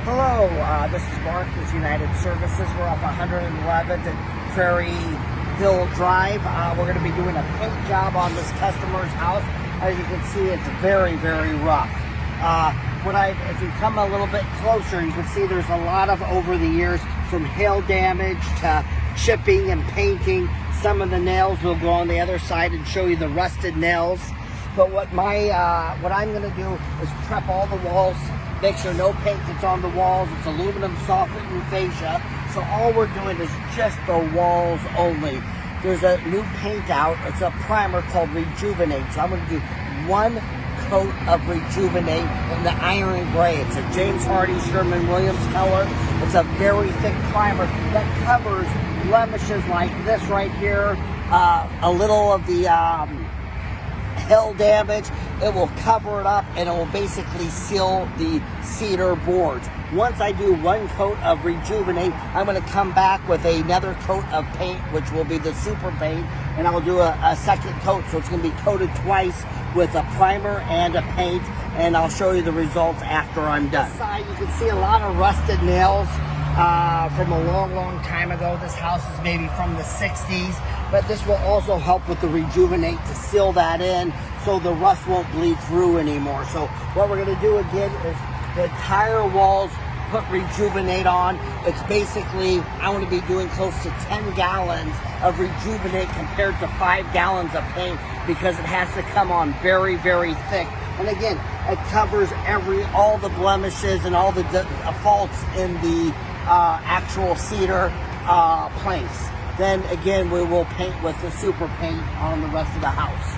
Hello, this is Mark with United Services. We're up 111th at Prairie Hill Drive. We're going to be doing a paint job on this customer's house. As you can see, it's very, very rough. If you come a little bit closer, you can see there's a lot of, over the years, from hail damage to chipping and painting. Some of the nails will go on the other side and show you the rusted nails. But what I'm going to do is prep all the walls, make sure no paint gets on the walls. It's aluminum soffit and fascia. So all we're doing is just the walls only. There's a new paint out. It's a primer called Rejuvenate. So I'm going to do one coat of Rejuvenate in the iron gray. It's a James Hardie Sherwin Williams color. It's a very thick primer that covers blemishes like this right here. A little of the hail damage. It will cover it up and it will basically seal the cedar boards. Once I do one coat of Rejuvenate, I'm going to come back with another coat of paint, which will be the super paint, and I'll do a second coat. So it's going to be coated twice with a primer and a paint, and I'll show you the results after I'm done. This side, you can see a lot of rusted nails from a long, long time ago. This house is maybe from the 60s, but this will also help with the Rejuvenate to seal that in so the rust won't bleed through anymore. So what we're going to do again is the entire walls, put Rejuvenate on. It's basically, I want to be doing close to 10 gallons of Rejuvenate compared to 5 gallons of paint, because it has to come on very, very thick. And again, it covers all the blemishes and all the faults in the actual cedar planks. Then again, we will paint with the super paint on the rest of the house.